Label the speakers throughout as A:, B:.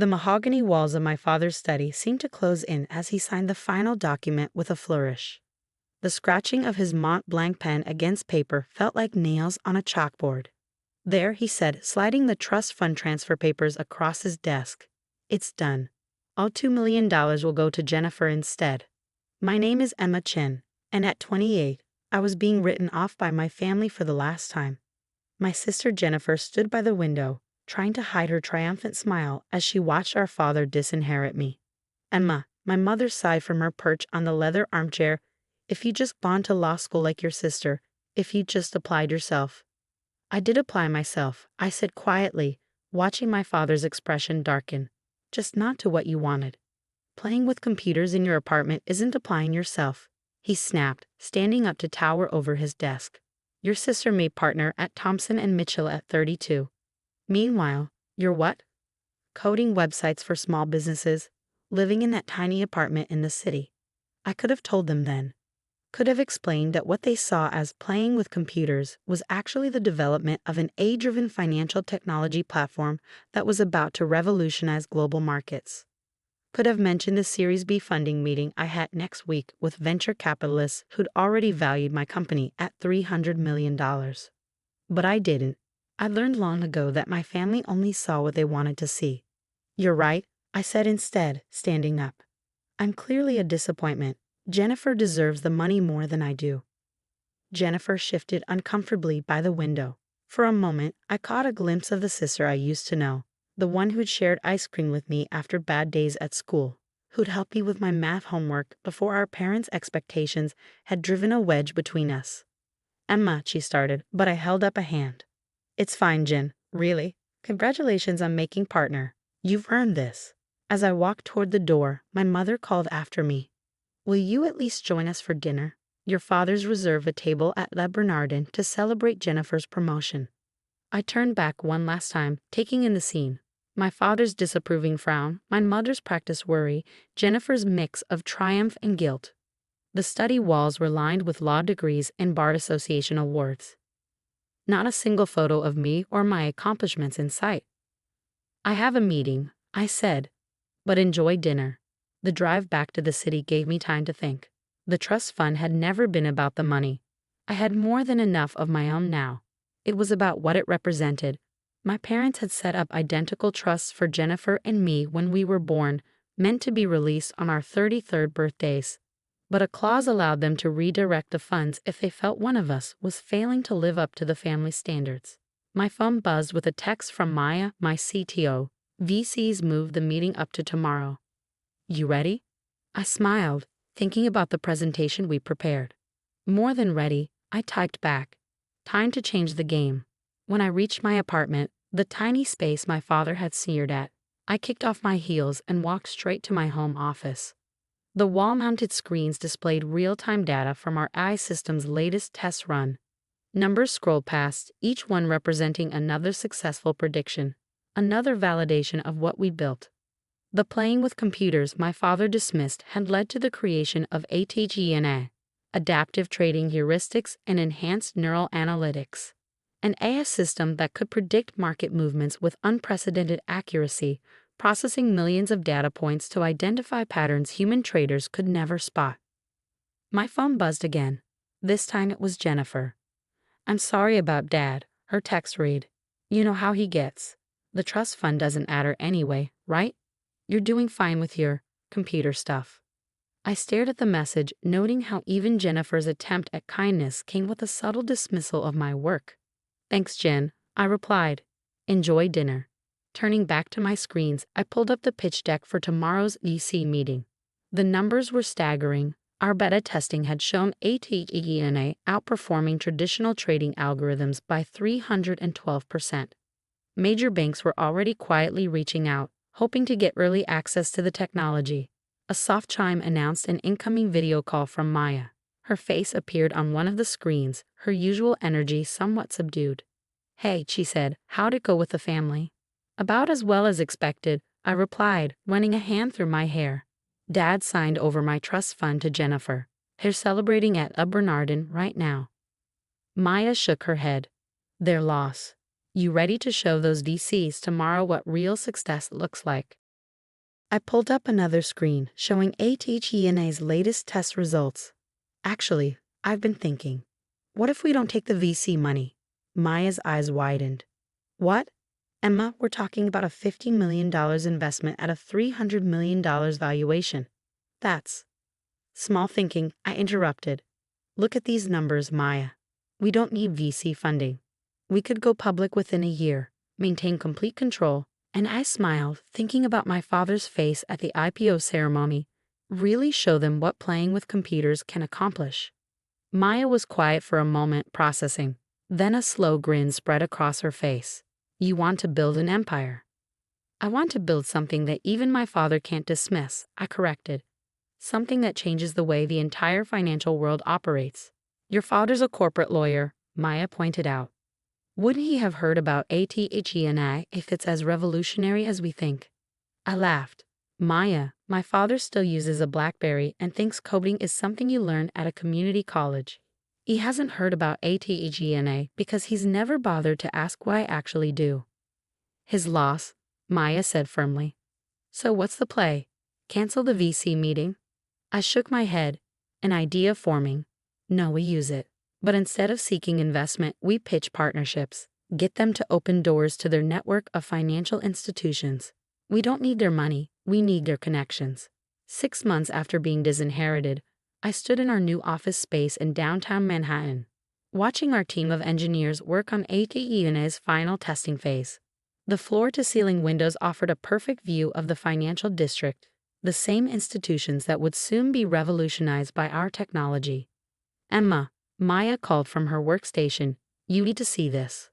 A: The mahogany walls of my father's study seemed to close in as he signed the final document with a flourish. The scratching of his Mont Blanc pen against paper felt like nails on a chalkboard. There, he said, sliding the trust fund transfer papers across his desk. It's done. All $2 million will go to Jennifer instead. My name is Emma Chen, and at 28, I was being written off by my family for the last time. My sister Jennifer stood by the window, trying to hide her triumphant smile as she watched our father disinherit me. Emma, my mother sighed from her perch on the leather armchair, if you just gone to law school like your sister, if you just applied yourself. I did apply myself, I said quietly, watching my father's expression darken. Just not to what you wanted. Playing with computers in your apartment isn't applying yourself, he snapped, standing up to tower over his desk. Your sister made partner at Thompson and Mitchell at 32. Meanwhile, you're what? Coding websites for small businesses, living in that tiny apartment in the city. I could have told them then. Could have explained that what they saw as playing with computers was actually the development of an AI-driven financial technology platform that was about to revolutionize global markets. Could have mentioned the Series B funding meeting I had next week with venture capitalists who'd already valued my company at $300 million. But I didn't. I learned long ago that my family only saw what they wanted to see. You're right, I said instead, standing up. I'm clearly a disappointment. Jennifer deserves the money more than I do. Jennifer shifted uncomfortably by the window. For a moment, I caught a glimpse of the sister I used to know, the one who'd shared ice cream with me after bad days at school, who'd helped me with my math homework before our parents' expectations had driven a wedge between us. Emma, she started, but I held up a hand. It's fine, Jen, really. Congratulations on making partner. You've earned this. As I walked toward the door, my mother called after me. Will you at least join us for dinner? Your father's reserved a table at Le Bernardin to celebrate Jennifer's promotion. I turned back one last time, taking in the scene. My father's disapproving frown, my mother's practiced worry, Jennifer's mix of triumph and guilt. The study walls were lined with law degrees and bar association awards. Not a single photo of me or my accomplishments in sight. I have a meeting, I said, but enjoy dinner. The drive back to the city gave me time to think. The trust fund had never been about the money. I had more than enough of my own now. It was about what it represented. My parents had set up identical trusts for Jennifer and me when we were born, meant to be released on our 33rd birthdays. But a clause allowed them to redirect the funds if they felt one of us was failing to live up to the family standards. My phone buzzed with a text from Maya, my CTO. VCs moved the meeting up to tomorrow. You ready? I smiled, thinking about the presentation we prepared. More than ready, I typed back. Time to change the game. When I reached my apartment, the tiny space my father had sneered at, I kicked off my heels and walked straight to my home office. The wall-mounted screens displayed real-time data from our AI system's latest test run. Numbers scrolled past, each one representing another successful prediction, another validation of what we built. The playing with computers my father dismissed had led to the creation of ATGNA, adaptive trading heuristics and enhanced neural analytics, an AI system that could predict market movements with unprecedented accuracy, processing millions of data points to identify patterns human traders could never spot. My phone buzzed again. This time it was Jennifer. I'm sorry about Dad, her text read. You know how he gets. The trust fund doesn't matter anyway, right? You're doing fine with your computer stuff. I stared at the message, noting how even Jennifer's attempt at kindness came with a subtle dismissal of my work. Thanks, Jen, I replied. Enjoy dinner. Turning back to my screens, I pulled up the pitch deck for tomorrow's EC meeting. The numbers were staggering. Our beta testing had shown ATGNA outperforming traditional trading algorithms by 312%. Major banks were already quietly reaching out, hoping to get early access to the technology. A soft chime announced an incoming video call from Maya. Her face appeared on one of the screens, her usual energy somewhat subdued. Hey, she said, how'd it go with the family? About as well as expected, I replied, running a hand through my hair. Dad signed over my trust fund to Jennifer. They're celebrating at Le Bernardin right now. Maya shook her head. Their loss. You ready to show those VCs tomorrow what real success looks like? I pulled up another screen showing ATHENA's latest test results. Actually, I've been thinking, what if we don't take the VC money? Maya's eyes widened. What? Emma, we're talking about a $50 million investment at a $300 million valuation. That's small thinking, I interrupted. Look at these numbers, Maya. We don't need VC funding. We could go public within a year, maintain complete control, and I smiled, thinking about my father's face at the IPO ceremony. Really show them what playing with computers can accomplish. Maya was quiet for a moment, processing. Then a slow grin spread across her face. You want to build an empire. I want to build something that even my father can't dismiss, I corrected. Something that changes the way the entire financial world operates. Your father's a corporate lawyer, Maya pointed out. Wouldn't he have heard about ATHENI if it's as revolutionary as we think? I laughed. Maya, my father still uses a BlackBerry and thinks coding is something you learn at a community college. He hasn't heard about ATHENA because he's never bothered to ask what I actually do. His loss, Maya said firmly. So what's the play? Cancel the VC meeting? I shook my head. An idea forming. No, we use it. But instead of seeking investment, we pitch partnerships. Get them to open doors to their network of financial institutions. We don't need their money, we need their connections. 6 months after being disinherited, I stood in our new office space in downtown Manhattan, watching our team of engineers work on ATENA's final testing phase. The floor-to-ceiling windows offered a perfect view of the financial district, the same institutions that would soon be revolutionized by our technology. Emma, Maya called from her workstation, you need to see this.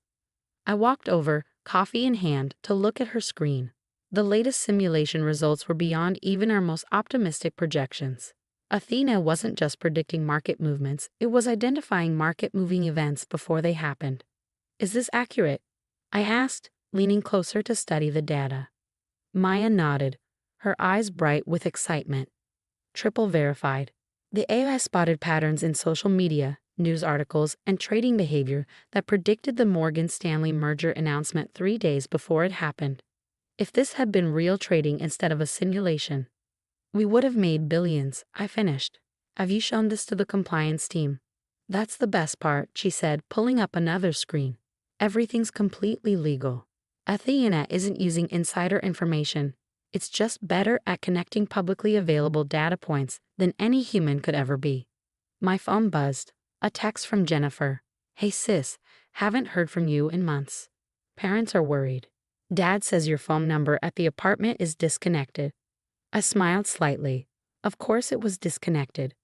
A: I walked over, coffee in hand, to look at her screen. The latest simulation results were beyond even our most optimistic projections. Athena wasn't just predicting market movements, it was identifying market-moving events before they happened. Is this accurate? I asked, leaning closer to study the data. Maya nodded, her eyes bright with excitement. Triple verified. The AI spotted patterns in social media, news articles, and trading behavior that predicted the Morgan Stanley merger announcement 3 days before it happened. If this had been real trading instead of a simulation, we would have made billions, I finished. Have you shown this to the compliance team? That's the best part, she said, pulling up another screen. Everything's completely legal. Athena isn't using insider information. It's just better at connecting publicly available data points than any human could ever be. My phone buzzed. A text from Jennifer. Hey sis, haven't heard from you in months. Parents are worried. Dad says your phone number at the apartment is disconnected. I smiled slightly. Of course it was disconnected.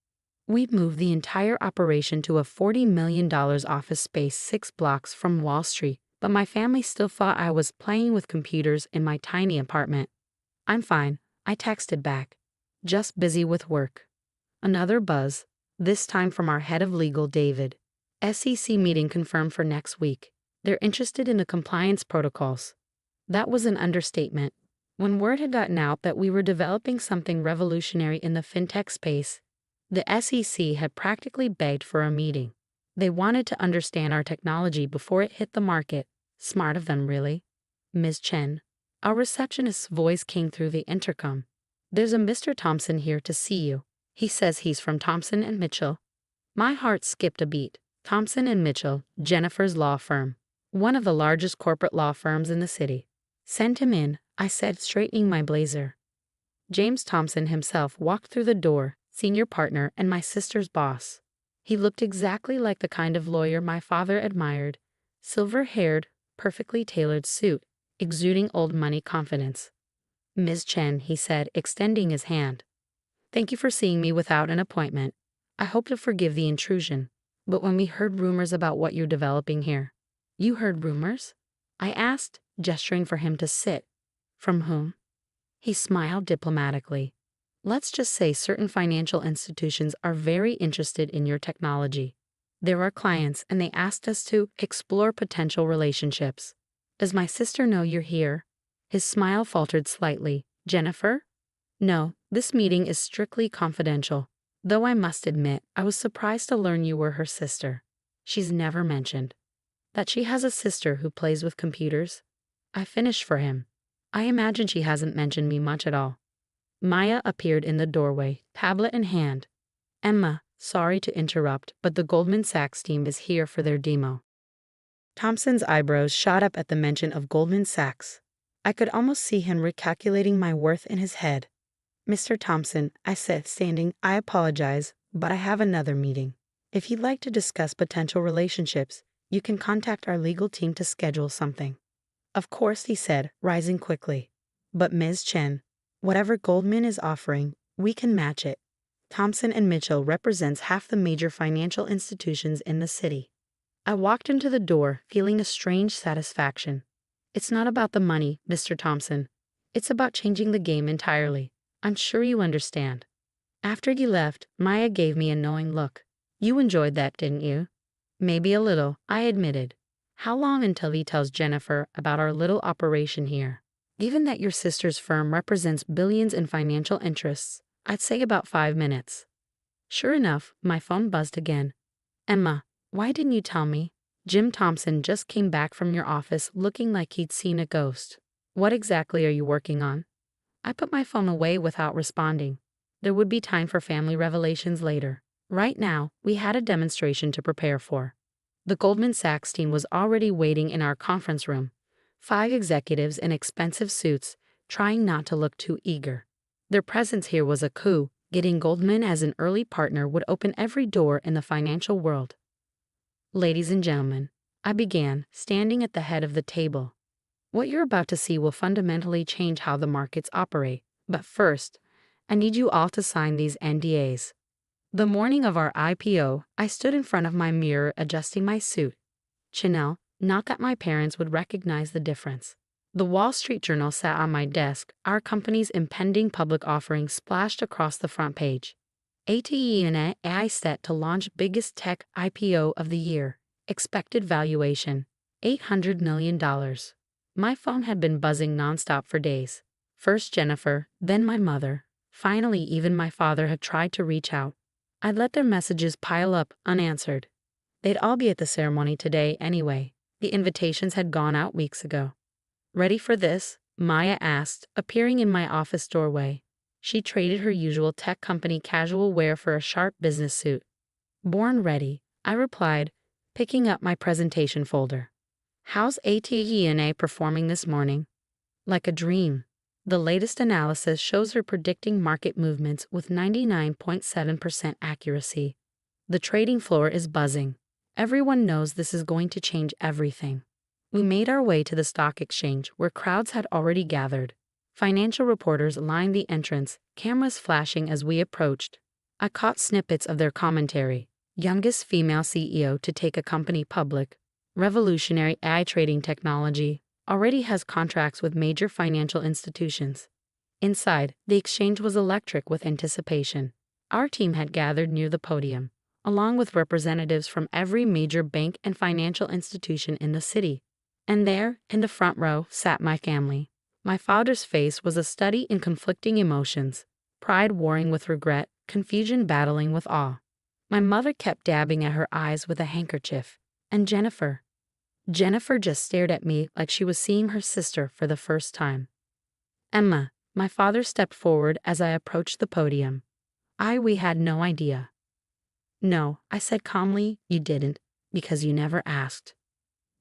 A: We'd moved the entire operation to a $40 million office space 6 blocks from Wall Street, but my family still thought I was playing with computers in my tiny apartment. I'm fine, I texted back. Just busy with work. Another buzz, this time from our head of legal, David. SEC meeting confirmed for next week. They're interested in the compliance protocols. That was an understatement. When word had gotten out that we were developing something revolutionary in the fintech space, the SEC had practically begged for a meeting. They wanted to understand our technology before it hit the market. Smart of them, really. Ms. Chen. Our receptionist's voice came through the intercom. There's a Mr. Thompson here to see you. He says he's from Thompson and Mitchell. My heart skipped a beat. Thompson and Mitchell, Jennifer's law firm. One of the largest corporate law firms in the city. Send him in, I said, straightening my blazer. James Thompson himself walked through the door, senior partner and my sister's boss. He looked exactly like the kind of lawyer my father admired. Silver-haired, perfectly tailored suit, exuding old money confidence. Ms. Chen, he said, extending his hand. Thank you for seeing me without an appointment. I hope to forgive the intrusion. But when we heard rumors about what you're developing here. You heard rumors? I asked, gesturing for him to sit. From whom? He smiled diplomatically. Let's just say certain financial institutions are very interested in your technology. They're our clients and they asked us to explore potential relationships. Does my sister know you're here? His smile faltered slightly. Jennifer? No, this meeting is strictly confidential. Though I must admit, I was surprised to learn you were her sister. She's never mentioned that she has a sister who plays with computers. I finished for him. I imagine she hasn't mentioned me much at all. Maya appeared in the doorway, tablet in hand. Emma, sorry to interrupt, but the Goldman Sachs team is here for their demo. Thompson's eyebrows shot up at the mention of Goldman Sachs. I could almost see him recalculating my worth in his head. Mr. Thompson, I said, standing, I apologize, but I have another meeting. If you'd like to discuss potential relationships, you can contact our legal team to schedule something. Of course, he said, rising quickly. But Ms. Chen, whatever Goldman is offering, we can match it. Thompson and Mitchell represents half the major financial institutions in the city. I walked into the door, feeling a strange satisfaction. It's not about the money, Mr. Thompson. It's about changing the game entirely. I'm sure you understand. After you left, Maya gave me a knowing look. You enjoyed that, didn't you? Maybe a little, I admitted. How long until he tells Jennifer about our little operation here? Given that your sister's firm represents billions in financial interests, I'd say about 5 minutes. Sure enough, my phone buzzed again. Emma, why didn't you tell me? Jim Thompson just came back from your office looking like he'd seen a ghost. What exactly are you working on? I put my phone away without responding. There would be time for family revelations later. Right now, we had a demonstration to prepare for. The Goldman Sachs team was already waiting in our conference room. 5 executives in expensive suits, trying not to look too eager. Their presence here was a coup. Getting Goldman as an early partner would open every door in the financial world. Ladies and gentlemen, I began, standing at the head of the table. What you're about to see will fundamentally change how the markets operate. But first, I need you all to sign these NDAs. The morning of our IPO, I stood in front of my mirror adjusting my suit. Chanel, not that my parents would recognize the difference. The Wall Street Journal sat on my desk, our company's impending public offering splashed across the front page. ATE and AI set to launch biggest tech IPO of the year. Expected valuation, $800 million. My phone had been buzzing nonstop for days. First Jennifer, then my mother. Finally, even my father had tried to reach out. I'd let their messages pile up, unanswered. They'd all be at the ceremony today anyway. The invitations had gone out weeks ago. Ready for this? Maya asked, appearing in my office doorway. She traded her usual tech company casual wear for a sharp business suit. Born ready, I replied, picking up my presentation folder. How's ATE&A performing this morning? Like a dream. The latest analysis shows her predicting market movements with 99.7% accuracy. The trading floor is buzzing. Everyone knows this is going to change everything. We made our way to the stock exchange where crowds had already gathered. Financial reporters lined the entrance, cameras flashing as we approached. I caught snippets of their commentary. Youngest female CEO to take a company public. Revolutionary AI trading technology. Already has contracts with major financial institutions. Inside, the exchange was electric with anticipation. Our team had gathered near the podium, along with representatives from every major bank and financial institution in the city. And there, in the front row, sat my family. My father's face was a study in conflicting emotions, pride warring with regret, confusion battling with awe. My mother kept dabbing at her eyes with a handkerchief. And Jennifer just stared at me like she was seeing her sister for the first time. Emma, my father stepped forward as I approached the podium. We had no idea. No, I said calmly, you didn't, because you never asked.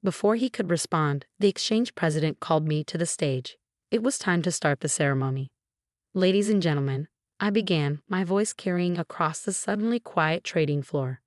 A: Before he could respond, the exchange president called me to the stage. It was time to start the ceremony. Ladies and gentlemen, I began, my voice carrying across the suddenly quiet trading floor.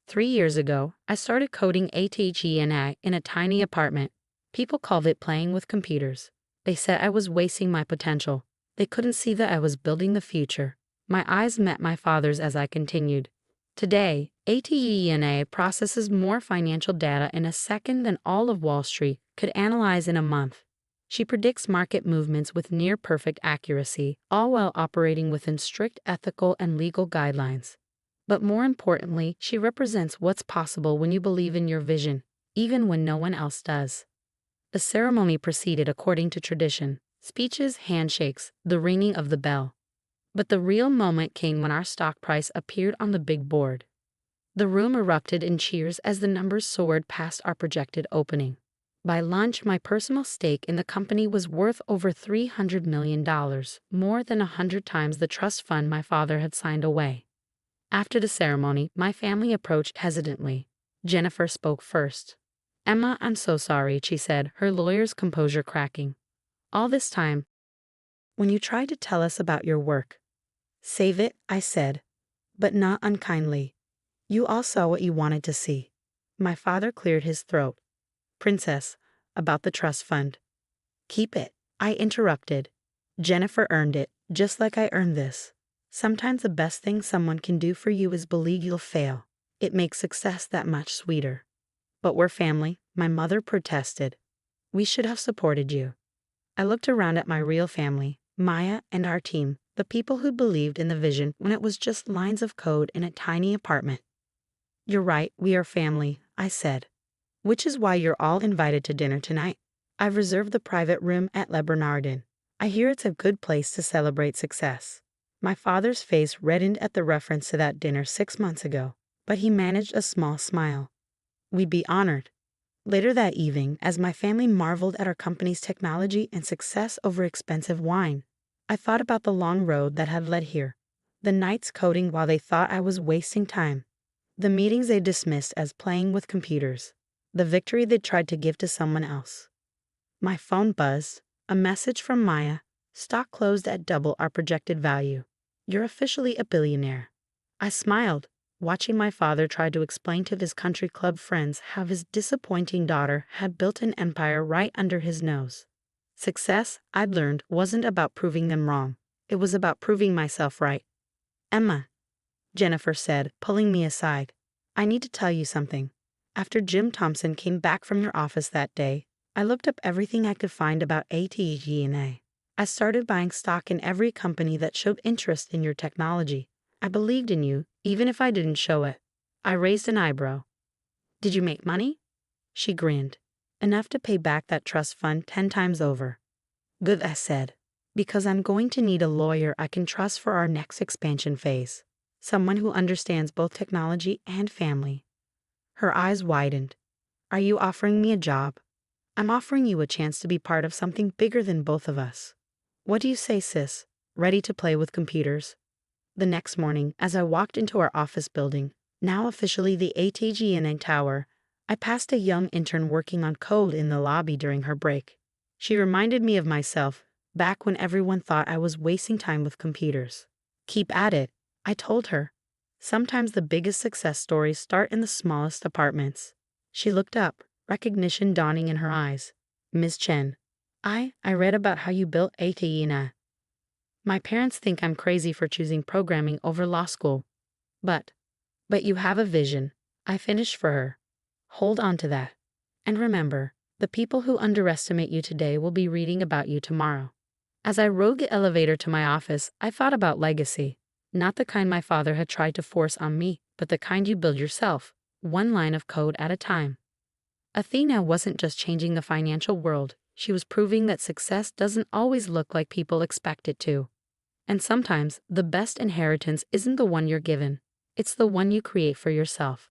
A: 3 years ago, I started coding ATGNI in a tiny apartment. People called it playing with computers. They said I was wasting my potential. They couldn't see that I was building the future. My eyes met my father's as I continued. Today, ATGNI processes more financial data in a second than all of Wall Street could analyze in a month. She predicts market movements with near-perfect accuracy, all while operating within strict ethical and legal guidelines. But more importantly, she represents what's possible when you believe in your vision, even when no one else does. The ceremony proceeded according to tradition: speeches, handshakes, the ringing of the bell. But the real moment came when our stock price appeared on the big board. The room erupted in cheers as the numbers soared past our projected opening. By lunch, my personal stake in the company was worth over $300 million, more than 100 times the trust fund my father had signed away. After the ceremony, my family approached hesitantly. Jennifer spoke first. "Emma, I'm so sorry," she said, her lawyer's composure cracking. "All this time, when you tried to tell us about your work." "Save it," I said, but not unkindly. "You all saw what you wanted to see." My father cleared his throat. "Princess, about the trust fund." "Keep it," I interrupted. "Jennifer earned it, just like I earned this. Sometimes the best thing someone can do for you is believe you'll fail. It makes success that much sweeter." "But we're family," my mother protested. "We should have supported you." I looked around at my real family, Maya and our team, the people who believed in the vision when it was just lines of code in a tiny apartment. "You're right, we are family," I said. "Which is why you're all invited to dinner tonight. I've reserved the private room at Le Bernardin. I hear it's a good place to celebrate success." My father's face reddened at the reference to that dinner 6 months ago, but he managed a small smile. "We'd be honored." Later that evening, as my family marveled at our company's technology and success over expensive wine, I thought about the long road that had led here, the nights coding while they thought I was wasting time, the meetings they dismissed as playing with computers, the victory they tried to give to someone else. My phone buzzed, a message from Maya. "Stock closed at double our projected value. You're officially a billionaire." I smiled, watching my father try to explain to his country club friends how his disappointing daughter had built an empire right under his nose. Success, I'd learned, wasn't about proving them wrong. It was about proving myself right. "Emma," Jennifer said, pulling me aside, "I need to tell you something. After Jim Thompson came back from your office that day, I looked up everything I could find about ATG&A. I started buying stock in every company that showed interest in your technology. I believed in you, even if I didn't show it." I raised an eyebrow. "Did you make money?" She grinned. "Enough to pay back that trust fund 10 times over." "Good," I said, "because I'm going to need a lawyer I can trust for our next expansion phase. Someone who understands both technology and family." Her eyes widened. "Are you offering me a job?" "I'm offering you a chance to be part of something bigger than both of us. What do you say, sis? Ready to play with computers?" The next morning, as I walked into our office building, now officially the ATG&A Tower, I passed a young intern working on code in the lobby during her break. She reminded me of myself, back when everyone thought I was wasting time with computers. "Keep at it," I told her. "Sometimes the biggest success stories start in the smallest apartments." She looked up, recognition dawning in her eyes. "Ms. Chen, I read about how you built ATG&A. My parents think I'm crazy for choosing programming over law school. But you have a vision," I finished for her. "Hold on to that. And remember, the people who underestimate you today will be reading about you tomorrow." As I rode the elevator to my office, I thought about legacy. Not the kind my father had tried to force on me, but the kind you build yourself, one line of code at a time. Athena wasn't just changing the financial world, she was proving that success doesn't always look like people expect it to. And sometimes, the best inheritance isn't the one you're given, it's the one you create for yourself.